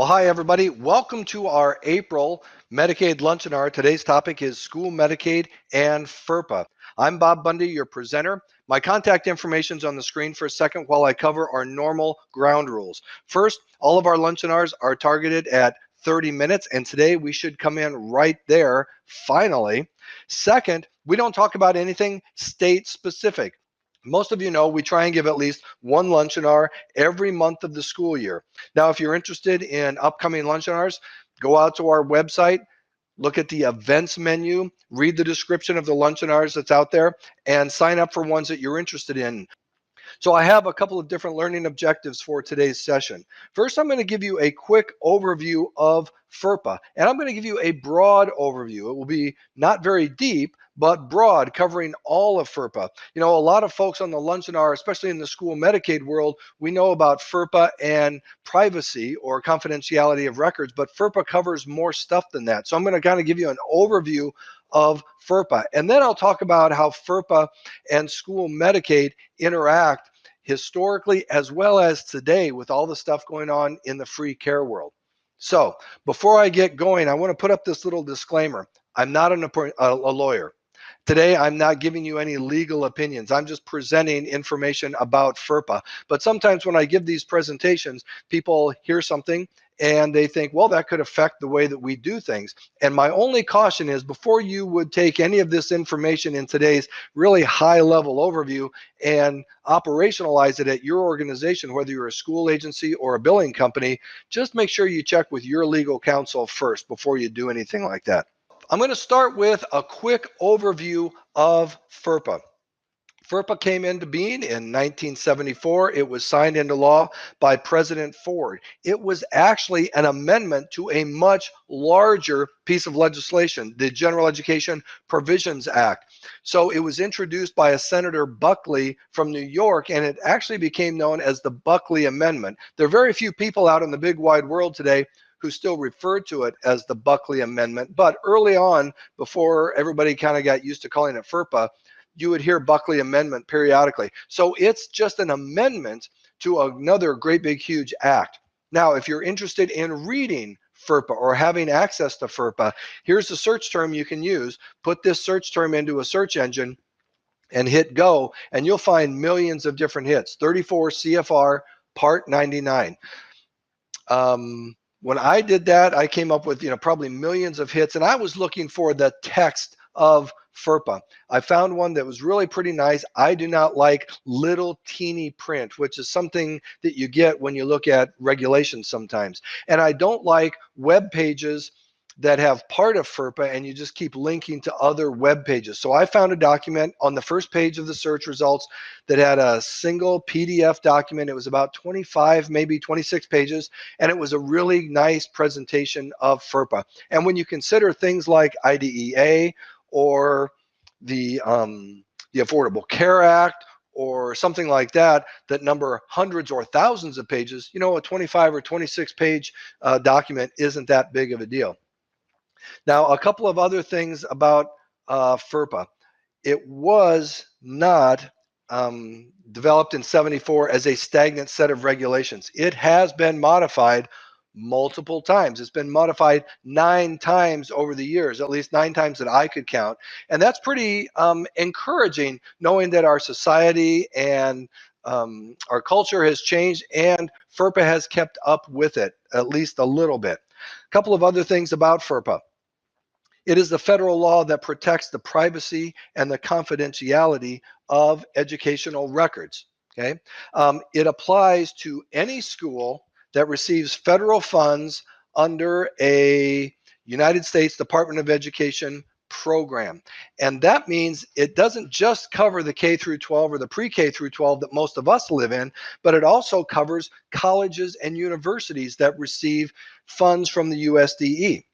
Well, hi, everybody. Welcome to our April Medicaid Lunchinar. Today's topic is School Medicaid and FERPA. I'm Bob Bundy, your presenter. My contact information is on the screen for a second while I cover our normal ground rules. First, all of our Lunchinars are targeted at 30 minutes, and today we should come in right there, finally. Second, we don't talk about anything state specific. Most of you know we try and give at least one Lunchinar every month of the school year. Now, if you're interested in upcoming Lunchinars, go out to our website, look at the events menu, read the description of the Lunchinars that's out there, and sign up for ones that you're interested in. So I have a couple of different learning objectives for today's session. First, I'm going to give you a quick overview of FERPA, and I'm going to give you a broad overview. It will be not very deep, but broad, covering all of FERPA. You know, a lot of folks on the Lunchinar, especially in the school Medicaid world, we know about FERPA and privacy or confidentiality of records, but FERPA covers more stuff than that. So I'm going to kind of give you an overview of FERPA, and then I'll talk about how FERPA and school Medicaid interact historically as well as today with all the stuff going on in the free care world. So before I get going, I want to put up this little disclaimer. I'm not a lawyer. Today, I'm not giving you any legal opinions. I'm just presenting information about FERPA. But sometimes when I give these presentations, people hear something and they think, well, that could affect the way that we do things. And my only caution is before you would take any of this information in today's really high-level overview and operationalize it at your organization, whether you're a school agency or a billing company, just make sure you check with your legal counsel first before you do anything like that. I'm going to start with a quick overview of FERPA. FERPA came into being in 1974. It was signed into law by President Ford. It was actually an amendment to a much larger piece of legislation, the General Education Provisions Act. So it was introduced by a Senator Buckley from New York, and it actually became known as the Buckley Amendment. There are very few people out in the big wide world today who still referred to it as the Buckley Amendment. But early on, before everybody kind of got used to calling it FERPA, you would hear Buckley Amendment periodically. So it's just an amendment to another great big huge act. Now, if you're interested in reading FERPA or having access to FERPA, here's the search term you can use. Put this search term into a search engine and hit go, and you'll find millions of different hits. 34 CFR Part 99. When I did that, I came up with, probably millions of hits, and I was looking for the text of FERPA. I found one that was really pretty nice. I do not like little teeny print, which is something that you get when you look at regulations sometimes. And I don't like web pages that have part of FERPA and you just keep linking to other web pages. So I found a document on the first page of the search results that had a single PDF document. It was about 25, maybe 26 pages, and it was a really nice presentation of FERPA. And when you consider things like IDEA or the Affordable Care Act or something like that, that number hundreds or thousands of pages, a 25 or 26 page document isn't that big of a deal. Now, a couple of other things about FERPA. It was not developed in 74 as a stagnant set of regulations. It has been modified multiple times. It's been modified 9 times over the years, at least 9 times that I could count. And that's pretty encouraging, knowing that our society and our culture has changed and FERPA has kept up with it, at least a little bit. A couple of other things about FERPA. It is the federal law that protects the privacy and the confidentiality of educational records. Okay, it applies to any school that receives federal funds under a United States Department of Education program. And that means it doesn't just cover the K through 12 or the pre-K through 12 that most of us live in, but it also covers colleges and universities that receive funds from the USDE.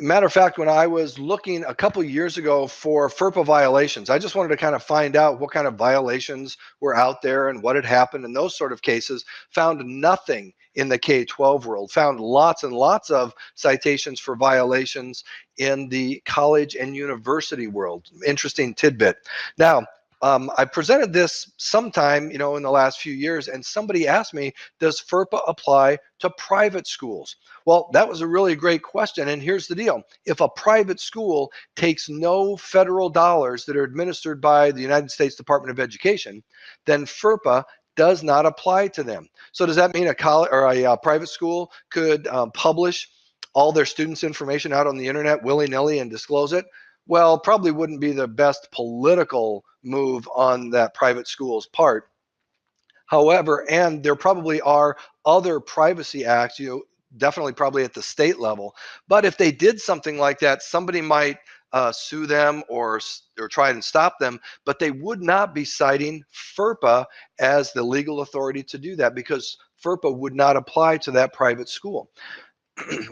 Matter of fact, when I was looking a couple years ago for FERPA violations, I just wanted to kind of find out what kind of violations were out there and what had happened in those sort of cases. Found nothing in the K-12 world. Found lots and lots of citations for violations in the college and university world. Interesting tidbit. Now, I presented this sometime, in the last few years, and somebody asked me, does FERPA apply to private schools? Well, that was a really great question, and here's the deal. If a private school takes no federal dollars that are administered by the United States Department of Education, then FERPA does not apply to them. So does that mean a college or a private school could publish all their students' information out on the internet willy-nilly and disclose it? Well, probably wouldn't be the best political move on that private school's part. However, and there probably are other privacy acts, definitely probably at the state level. But if they did something like that, somebody might sue them or try and stop them, but they would not be citing FERPA as the legal authority to do that, because FERPA would not apply to that private school.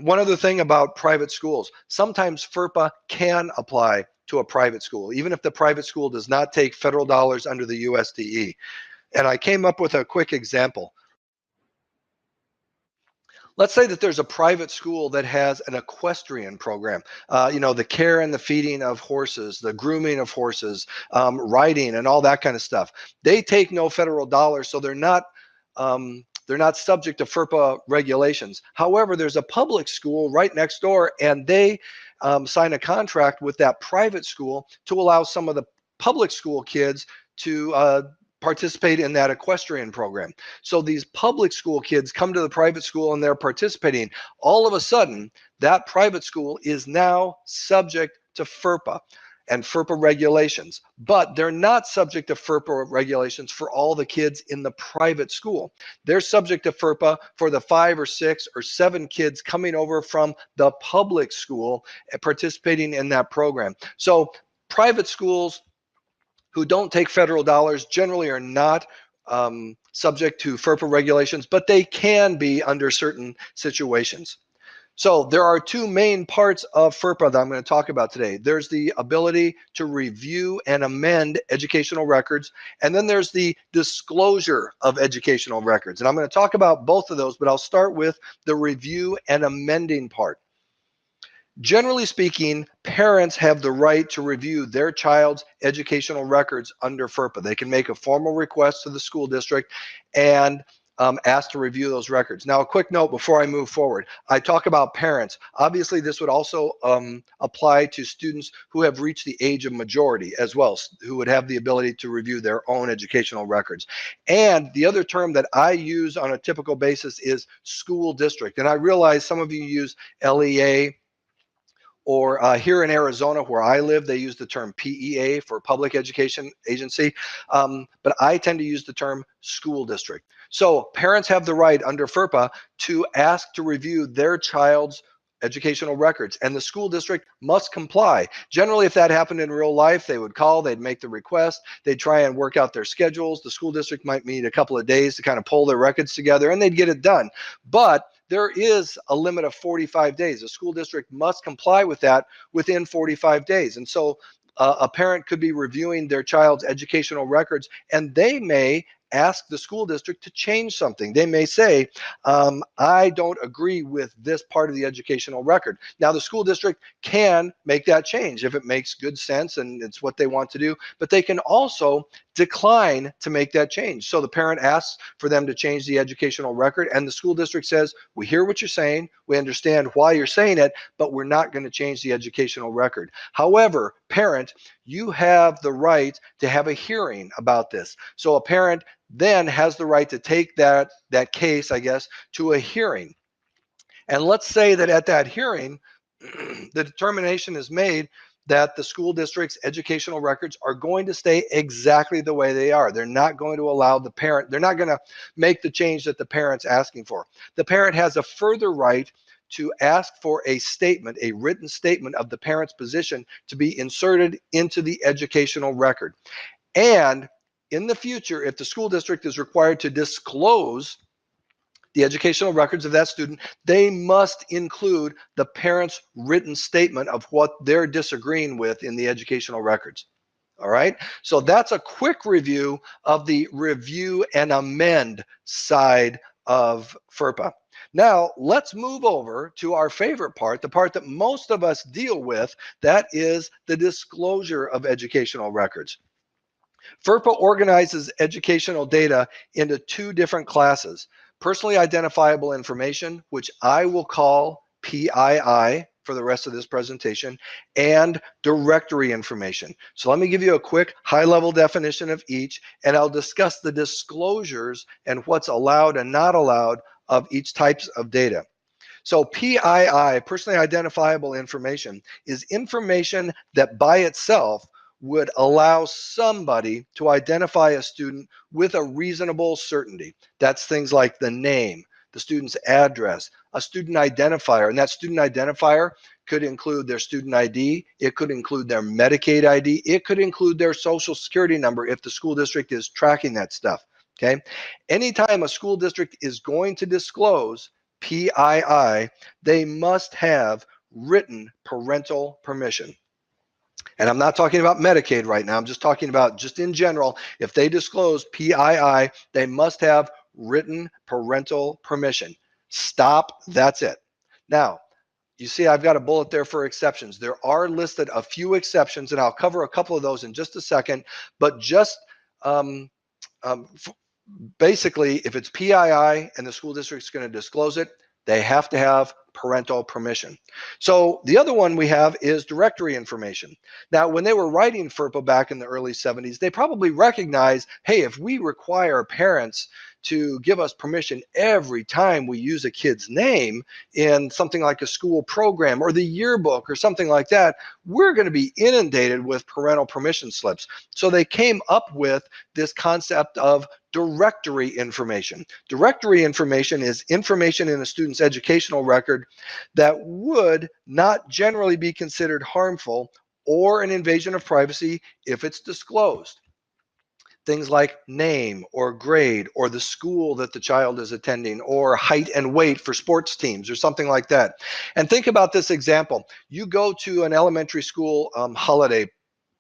One other thing about private schools, sometimes FERPA can apply to a private school, even if the private school does not take federal dollars under the USDE. And I came up with a quick example. Let's say that there's a private school that has an equestrian program, the care and the feeding of horses, the grooming of horses, riding and all that kind of stuff. They take no federal dollars, so they're not subject to FERPA regulations. However, there's a public school right next door, and they sign a contract with that private school to allow some of the public school kids to participate in that equestrian program. So these public school kids come to the private school and they're participating. All of a sudden, that private school is now subject to FERPA and FERPA regulations, but they're not subject to FERPA regulations for all the kids in the private school. They're subject to FERPA for the 5 or 6 or 7 kids coming over from the public school and participating in that program. So private schools who don't take federal dollars generally are not subject to FERPA regulations, but they can be under certain situations. So there are 2 main parts of FERPA that I'm going to talk about today. There's the ability to review and amend educational records, and then there's the disclosure of educational records. And I'm going to talk about both of those, but I'll start with the review and amending part. Generally speaking, parents have the right to review their child's educational records under FERPA. They can make a formal request to the school district and ask to review those records. Now, a quick note before I move forward. I talk about parents. Obviously, this would also apply to students who have reached the age of majority as well, who would have the ability to review their own educational records. And the other term that I use on a typical basis is school district. And I realize some of you use LEA, or here in Arizona where I live, they use the term PEA for Public Education Agency, but I tend to use the term school district. So parents have the right under FERPA to ask to review their child's educational records, and the school district must comply. Generally, if that happened in real life, they would call, they'd make the request, they'd try and work out their schedules. The school district might need a couple of days to kind of pull their records together, and they'd get it done. But there is a limit of 45 days. The school district must comply with that within 45 days. And so a parent could be reviewing their child's educational records, and they may ask the school district to change something. They may say, I don't agree with this part of the educational record. Now, the school district can make that change if it makes good sense and it's what they want to do, but they can also decline to make that change. So the parent asks for them to change the educational record, and the school district says, we hear what you're saying, we understand why you're saying it, but we're not going to change the educational record. However, parent, you have the right to have a hearing about this. So a parent then has the right to take that case, I guess, to a hearing. And let's say that at that hearing, the determination is made that the school district's educational records are going to stay exactly the way they are. They're not going to allow the parent, they're not going to make the change that the parent's asking for. The parent has a further right to ask for a statement, a written statement of the parent's position to be inserted into the educational record. And in the future, if the school district is required to disclose the educational records of that student, they must include the parent's written statement of what they're disagreeing with in the educational records. All right, so that's a quick review of the review and amend side of FERPA. Now, let's move over to our favorite part, the part that most of us deal with, that is the disclosure of educational records. FERPA organizes educational data into two different classes: personally identifiable information, which I will call PII for the rest of this presentation, and directory information. So let me give you a quick high-level definition of each, and I'll discuss the disclosures and what's allowed and not allowed of each types of data. So PII, personally identifiable information, is information that by itself would allow somebody to identify a student with a reasonable certainty. That's things like the name, the student's address, a student identifier, and that student identifier could include their student ID, it could include their Medicaid ID, it could include their social security number if the school district is tracking that stuff, okay? Anytime a school district is going to disclose PII, they must have written parental permission. And I'm not talking about Medicaid right now. I'm just talking about just in general. If they disclose PII, they must have written parental permission. Stop. That's it. Now, you see, I've got a bullet there for exceptions. There are listed a few exceptions, and I'll cover a couple of those in just a second. But just basically, if it's PII and the school district's going to disclose it, they have to have parental permission. So the other one we have is directory information. Now, when they were writing FERPA back in the early 70s, they probably recognized, hey, if we require parents to give us permission every time we use a kid's name in something like a school program or the yearbook or something like that, we're going to be inundated with parental permission slips. So they came up with this concept of directory information. Directory information is information in a student's educational record that would not generally be considered harmful or an invasion of privacy if it's disclosed. Things like name or grade or the school that the child is attending or height and weight for sports teams or something like that. And think about this example. You go to an elementary school holiday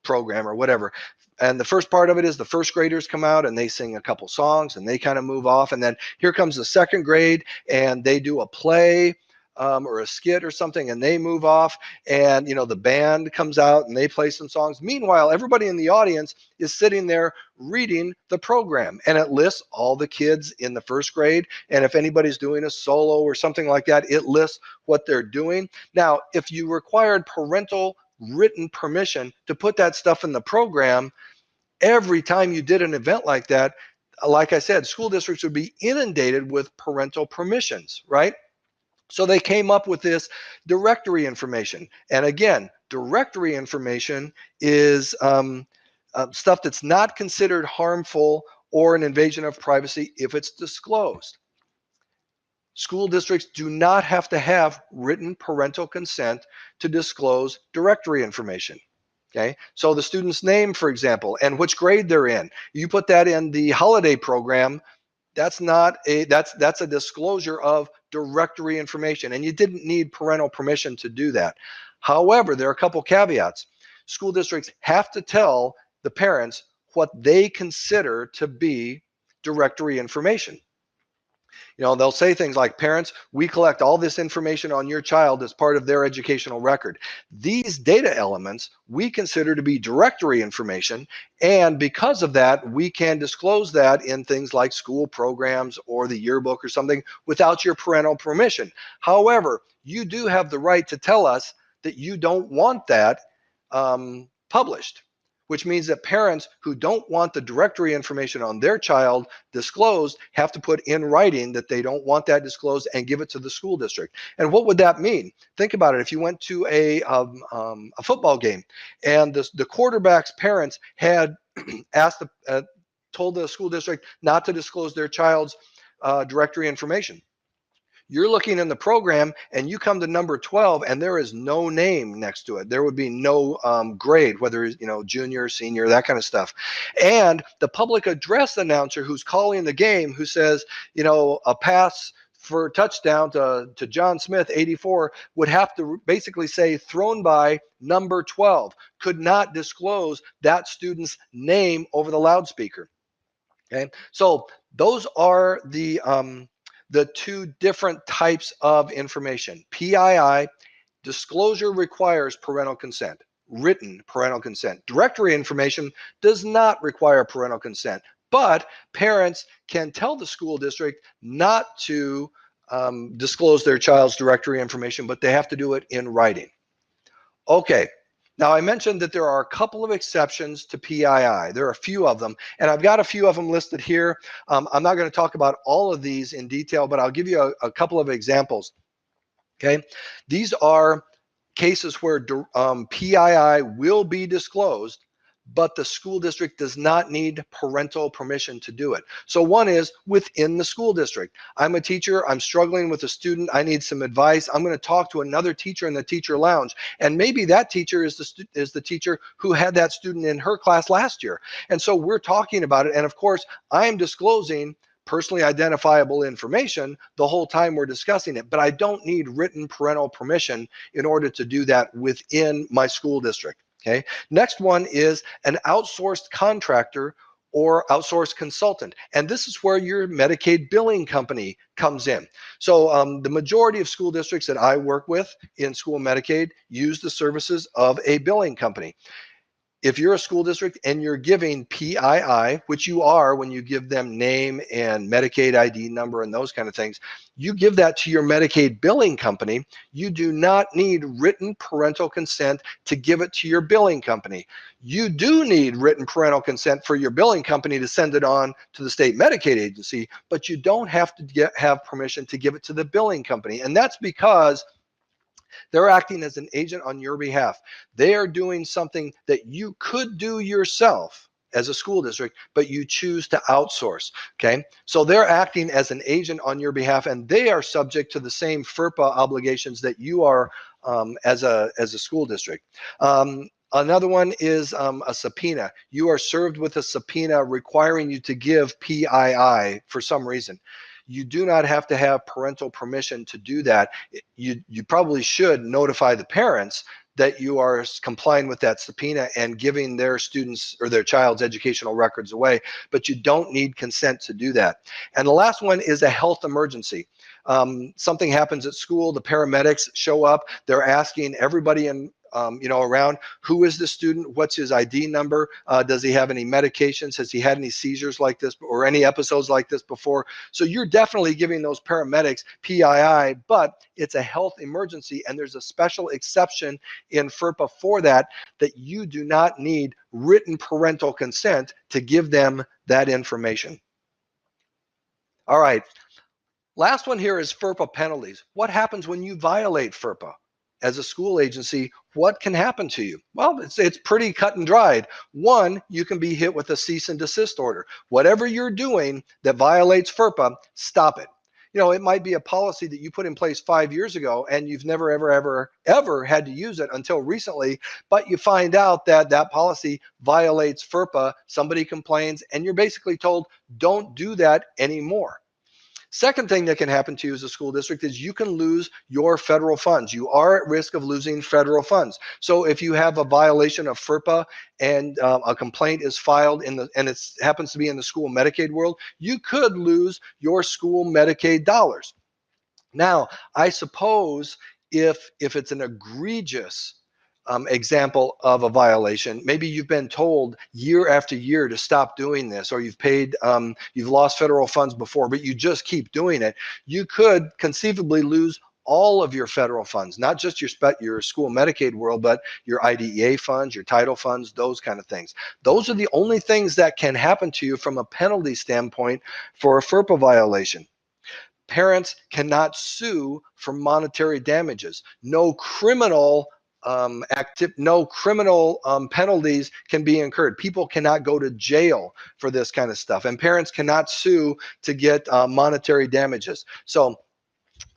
program or whatever, and the first part of it is the first graders come out and they sing a couple songs and they kind of move off, and then here comes the second grade and they do a play or a skit or something, and they move off, and the band comes out and they play some songs. Meanwhile, everybody in the audience is sitting there reading the program, and it lists all the kids in the first grade, and if anybody's doing a solo or something like that, it lists what they're doing. Now, if you required parental written permission to put that stuff in the program, every time you did an event like that, like I said, school districts would be inundated with parental permissions, right? So they came up with this directory information. And again, directory information is stuff that's not considered harmful or an invasion of privacy if it's disclosed. School districts do not have to have written parental consent to disclose directory information. Okay, so the student's name, for example, and which grade they're in, you put that in the holiday program. That's a disclosure of directory information, and you didn't need parental permission to do that. However, there are a couple caveats. School districts have to tell the parents what they consider to be directory information. They'll say things like, parents, we collect all this information on your child as part of their educational record. These data elements we consider to be directory information, and because of that, we can disclose that in things like school programs or the yearbook or something without your parental permission. However, you do have the right to tell us that you don't want that published, which means that parents who don't want the directory information on their child disclosed have to put in writing that they don't want that disclosed and give it to the school district. And what would that mean? Think about it. If you went to a football game and the quarterback's parents had told the school district not to disclose their child's directory information, you're looking in the program and you come to number 12 and there is no name next to it. There would be no grade, whether junior, senior, that kind of stuff. And the public address announcer who's calling the game, who says, a pass for a touchdown to John Smith, 84, would have to basically say thrown by number 12, could not disclose that student's name over the loudspeaker. Okay, so those are the two different types of information. PII, disclosure requires parental consent. written parental consent. Directory information does not require parental consent, but parents can tell the school district not to disclose their child's directory information, but they have to do it in writing. Okay. Now, I mentioned that there are a couple of exceptions to PII. There are a few of them, and I've got a few of them listed here. I'm not going to talk about all of these in detail, but I'll give you a couple of examples. Okay. These are cases where PII will be disclosed, but the school district does not need parental permission to do it. So one is within the school district. I'm a teacher, I'm struggling with a student, I need some advice. I'm going to talk to another teacher in the teacher lounge, and maybe that teacher is the teacher who had that student in her class last year. And so we're talking about it, and of course, I'm disclosing personally identifiable information the whole time we're discussing it, but I don't need written parental permission in order to do that within my school district. Okay. Next one is an outsourced contractor or outsourced consultant. And this is where your Medicaid billing company comes in. So the majority of school districts that I work with in School Medicaid use the services of a billing company. If you're a school district and you're giving PII, which you are when you give them name and Medicaid ID number and those kind of things, you give that to your Medicaid billing company. You do not need written parental consent to give it to your billing company. You do need written parental consent for your billing company to send it on to the state Medicaid agency, but you don't have to have permission to give it to the billing company. And that's because they're acting as an agent on your behalf. They are doing something that you could do yourself as a school district, but you choose to outsource. Okay, so they're acting as an agent on your behalf, and they are subject to the same FERPA obligations that you are as a school district. Another one is a subpoena. You are served with a subpoena requiring you to give PII for some reason. You do not have to have parental permission to do that. You probably should notify the parents that you are complying with that subpoena and giving their students or their child's educational records away, but you don't need consent to do that. And the last one is a health emergency. Something happens at school, the paramedics show up, they're asking everybody in around, who is the student, what's his ID number, does he have any medications, has he had any seizures like this or any episodes like this before. So you're definitely giving those paramedics PII, but it's a health emergency, and there's a special exception in FERPA for that you do not need written parental consent to give them that information. All right, last one here is FERPA penalties. What happens when you violate FERPA? As a school agency, what can happen to you? Well, it's pretty cut and dried. One, you can be hit with a cease and desist order. Whatever you're doing that violates FERPA, stop it. It might be a policy that you put in place 5 years ago and you've never, ever had to use it until recently, but you find out that that policy violates FERPA, somebody complains, and you're basically told, don't do that anymore. Second thing that can happen to you as a school district is you can lose your federal funds. You are at risk of losing federal funds. So if you have a violation of FERPA and a complaint is filed and it happens to be in the school Medicaid world, you could lose your school Medicaid dollars. Now, I suppose if it's an egregious example of a violation, maybe you've been told year after year to stop doing this, or you've lost federal funds before, but you just keep doing it, you could conceivably lose all of your federal funds, not just your school Medicaid world, but your IDEA funds, your title funds, those kind of things. Those are the only things that can happen to you from a penalty standpoint for a FERPA violation. Parents cannot sue for monetary damages. No criminal penalties can be incurred. People cannot go to jail for this kind of stuff, and parents cannot sue to get monetary damages. So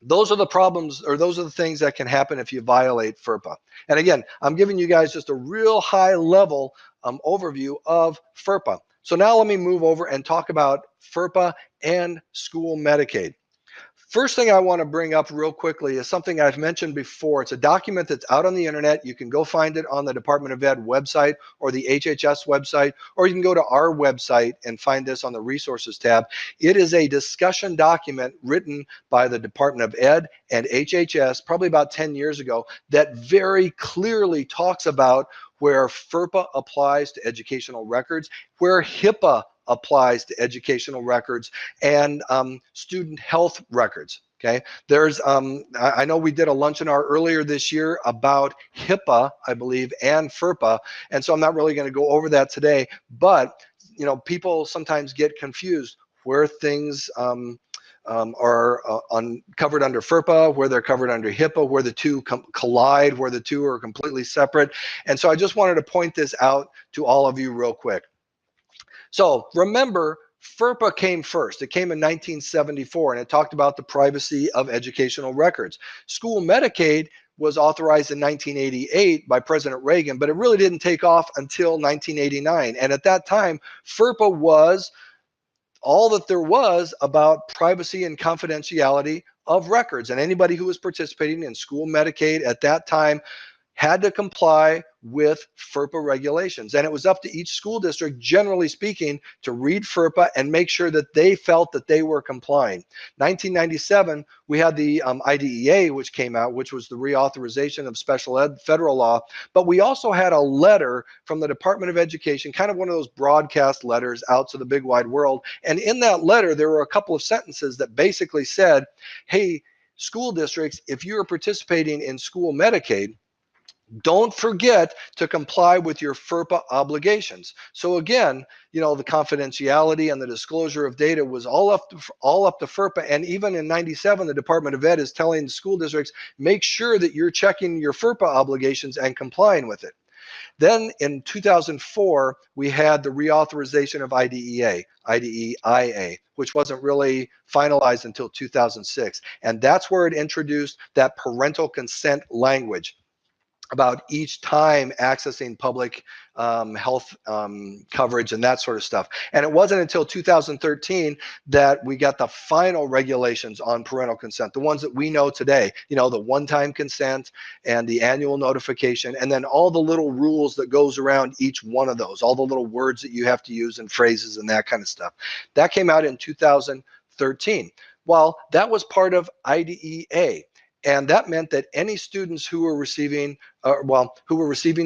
those are the problems, or those are the things that can happen if you violate FERPA. And again, I'm giving you guys just a real high level overview of FERPA. So now let me move over and talk about FERPA and school Medicaid. First thing I want to bring up real quickly is something I've mentioned before. It's a document that's out on the internet. You can go find it on the Department of Ed website or the HHS website, or you can go to our website and find this on the resources tab. It is a discussion document written by the Department of Ed and HHS probably about 10 years ago that very clearly talks about where FERPA applies to educational records, where HIPAA applies to educational records, and student health records. Okay, there's I know we did a lunchinar earlier this year about HIPAA, I believe, and FERPA, and so I'm not really going to go over that today. But you know, people sometimes get confused where things are covered under FERPA, where they're covered under HIPAA, where the two collide, where the two are completely separate. And so I just wanted to point this out to all of you real quick. So remember, FERPA came first. It came in 1974, and it talked about the privacy of educational records. School Medicaid was authorized in 1988 by President Reagan, but it really didn't take off until 1989. And at that time, FERPA was all that there was about privacy and confidentiality of records. And anybody who was participating in school Medicaid at that time had to comply with FERPA regulations. And it was up to each school district, generally speaking, to read FERPA and make sure that they felt that they were complying. 1997, we had the IDEA, which came out, which was the reauthorization of special ed federal law. But we also had a letter from the Department of Education, kind of one of those broadcast letters out to the big wide world. And in that letter, there were a couple of sentences that basically said, hey, school districts, if you are participating in school Medicaid, don't forget to comply with your FERPA obligations. So again, you know, the confidentiality and the disclosure of data was all up to FERPA. And even in 97, the Department of Ed is telling school districts, make sure that you're checking your FERPA obligations and complying with it. Then in 2004, we had the reauthorization of IDEA, which wasn't really finalized until 2006. And that's where it introduced that parental consent language about each time accessing public health coverage and that sort of stuff. And it wasn't until 2013 that we got the final regulations on parental consent, the ones that we know today, you know, the one-time consent and the annual notification, and then all the little rules that goes around each one of those, all the little words that you have to use and phrases and that kind of stuff. That came out in 2013. Well, that was part of IDEA. And that meant that any students who were receiving,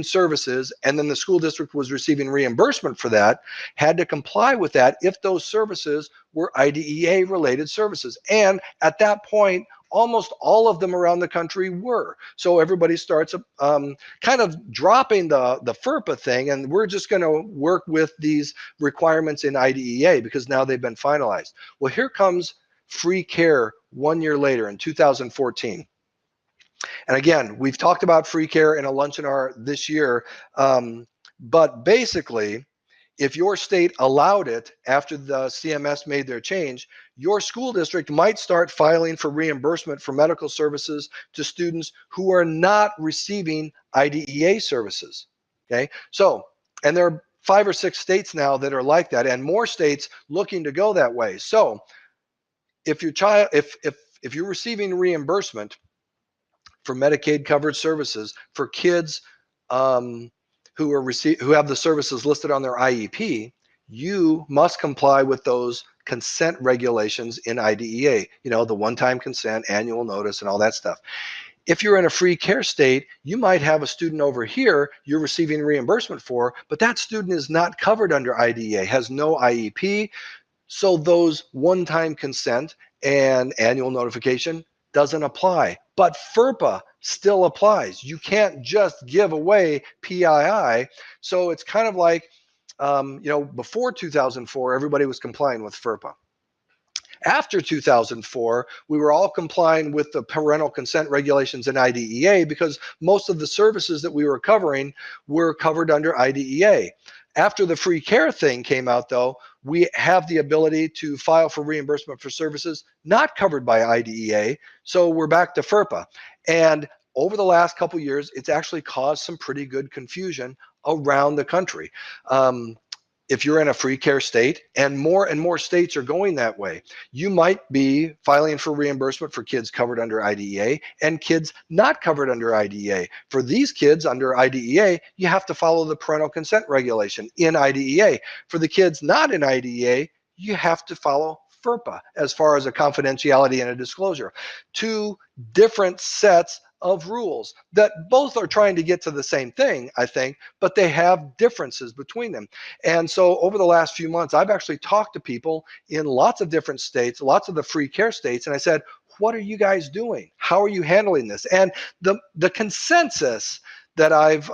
services, and then the school district was receiving reimbursement for that, had to comply with that if those services were IDEA-related services. And at that point, almost all of them around the country were. So everybody starts kind of dropping the FERPA thing, and we're just going to work with these requirements in IDEA because now they've been finalized. Well, here comes free care 1 year later in 2014. And again, we've talked about free care in a lunchinar this year, but basically, if your state allowed it after the CMS made their change, your school district might start filing for reimbursement for medical services to students who are not receiving IDEA services. Okay, so, and there are 5 or 6 states now that are like that, and more states looking to go that way. So, if your child, if you're receiving reimbursement for Medicaid covered services for kids who have the services listed on their IEP, you must comply with those consent regulations in IDEA, you know, the one-time consent, annual notice, and all that stuff. If you're in a free care state, you might have a student over here you're receiving reimbursement for, but that student is not covered under IDEA, has no IEP, so those one-time consent and annual notification doesn't apply. But FERPA still applies. You can't just give away PII. So it's kind of like, you know, before 2004, everybody was complying with FERPA. After 2004, we were all complying with the parental consent regulations in IDEA because most of the services that we were covering were covered under IDEA. After the free care thing came out, though, we have the ability to file for reimbursement for services not covered by IDEA. So we're back to FERPA. And over the last couple of years, it's actually caused some pretty good confusion around the country. if you're in a free care state, and more states are going that way, you might be filing for reimbursement for kids covered under IDEA and kids not covered under IDEA. For these kids under IDEA, you have to follow the parental consent regulation in IDEA. For the kids not in IDEA, you have to follow FERPA as far as a confidentiality and a disclosure. Two different sets of rules that both are trying to get to the same thing, I think, but they have differences between them. And so over the last few months, I've actually talked to people in lots of different states, lots of the free care states, and I said, what are you guys doing? How are you handling this? And the consensus that I've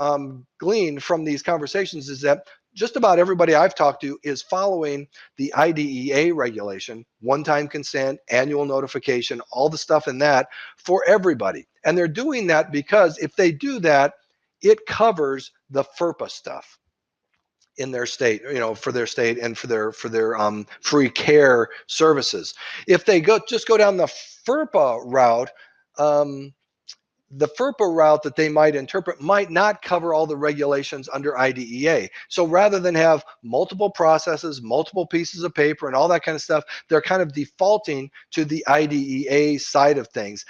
gleaned from these conversations is that just about everybody I've talked to is following the IDEA regulation, one-time consent, annual notification, all the stuff in that for everybody. And they're doing that because if they do that, it covers the FERPA stuff in their state, for their state and for their free care services. If they just go down the FERPA route, the FERPA route that they might interpret might not cover all the regulations under IDEA. So rather than have multiple processes, multiple pieces of paper and all that kind of stuff, they're kind of defaulting to the IDEA side of things.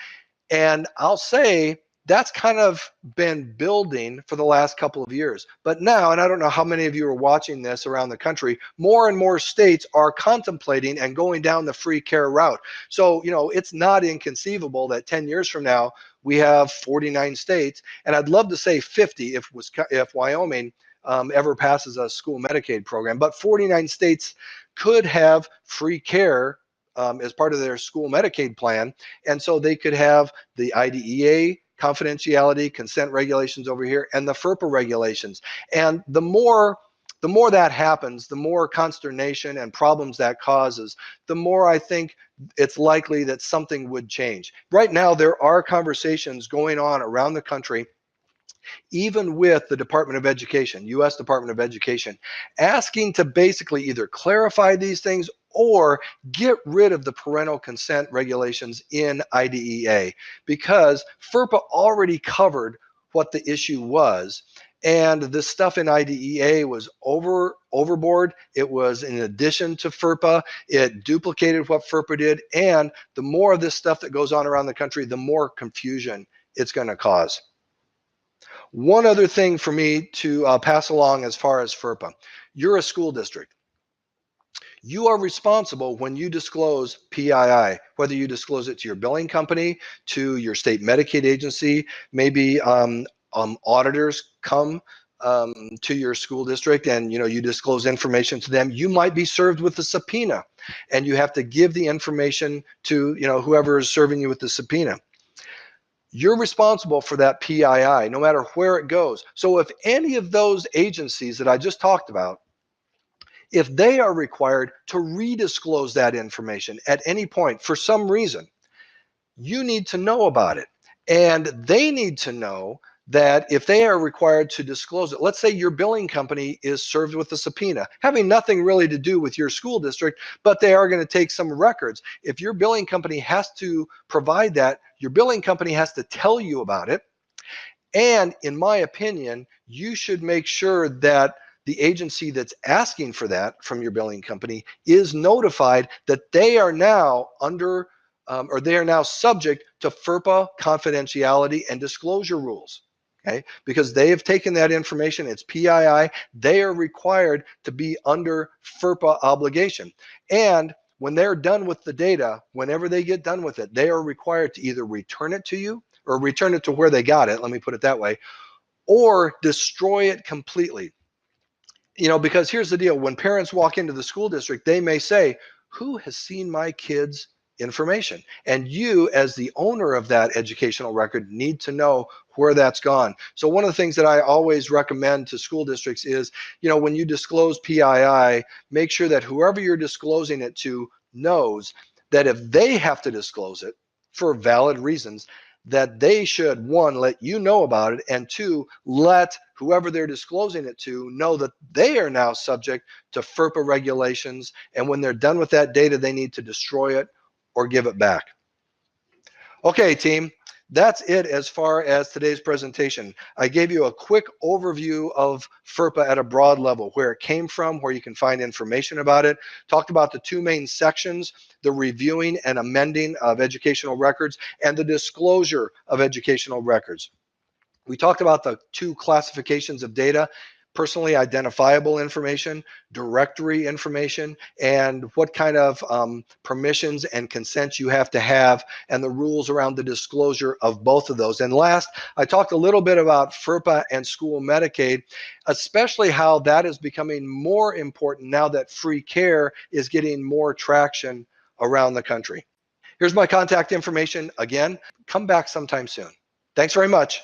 And I'll say that's kind of been building for the last couple of years. But now, and I don't know how many of you are watching this around the country, more and more states are contemplating and going down the free care route. So, it's not inconceivable that 10 years from now, we have 49 states, and I'd love to say 50 if Wyoming ever passes a school Medicaid program, but 49 states could have free care as part of their school Medicaid plan. And so they could have the IDEA, confidentiality, consent regulations over here, and the FERPA regulations. And the more that happens, the more consternation and problems that causes, the more I think it's likely that something would change. Right now, there are conversations going on around the country, even with the Department of Education, U.S. Department of Education, asking to basically either clarify these things or get rid of the parental consent regulations in IDEA, because FERPA already covered what the issue was. And the stuff in IDEA was overboard. It was in addition to FERPA. It duplicated what FERPA did. And the more of this stuff that goes on around the country, the more confusion it's going to cause. One other thing for me to pass along as far as FERPA. You're a school district. You are responsible when you disclose PII, whether you disclose it to your billing company, to your state Medicaid agency, maybe auditors come to your school district and you disclose information to them. You might be served with a subpoena, and you have to give the information to whoever is serving you with the subpoena. You're responsible for that PII, no matter where it goes. So if any of those agencies that I just talked about, if they are required to redisclose that information at any point for some reason, you need to know about it. And they need to know that if they are required to disclose it, let's say your billing company is served with a subpoena, having nothing really to do with your school district, but they are going to take some records. If your billing company has to provide that, your billing company has to tell you about it. And in my opinion, you should make sure that the agency that's asking for that from your billing company is notified that they are now under or they are now subject to FERPA confidentiality and disclosure rules. Okay, because they have taken that information, it's PII, they are required to be under FERPA obligation. And when they're done with the data, whenever they get done with it, they are required to either return it to you or return it to where they got it, let me put it that way, or destroy it completely. Because here's the deal, when parents walk into the school district, they may say, who has seen my kids' information? And you, as the owner of that educational record, need to know where that's gone. So one of the things that I always recommend to school districts is, when you disclose PII, make sure that whoever you're disclosing it to knows that if they have to disclose it for valid reasons, that they should, one, let you know about it, and two, let whoever they're disclosing it to know that they are now subject to FERPA regulations, and when they're done with that data, they need to destroy it or give it back. Okay, team, That's it as far as today's presentation. I gave you a quick overview of FERPA at a broad level, where it came from, where you can find information about it, talked about the two main sections, the reviewing and amending of educational records and the disclosure of educational records. We talked about the two classifications of data: personally identifiable information, directory information, and what kind of permissions and consents you have to have, and the rules around the disclosure of both of those. And last, I talked a little bit about FERPA and school Medicaid, especially how that is becoming more important now that free care is getting more traction around the country. Here's my contact information. Again, come back sometime soon. Thanks very much.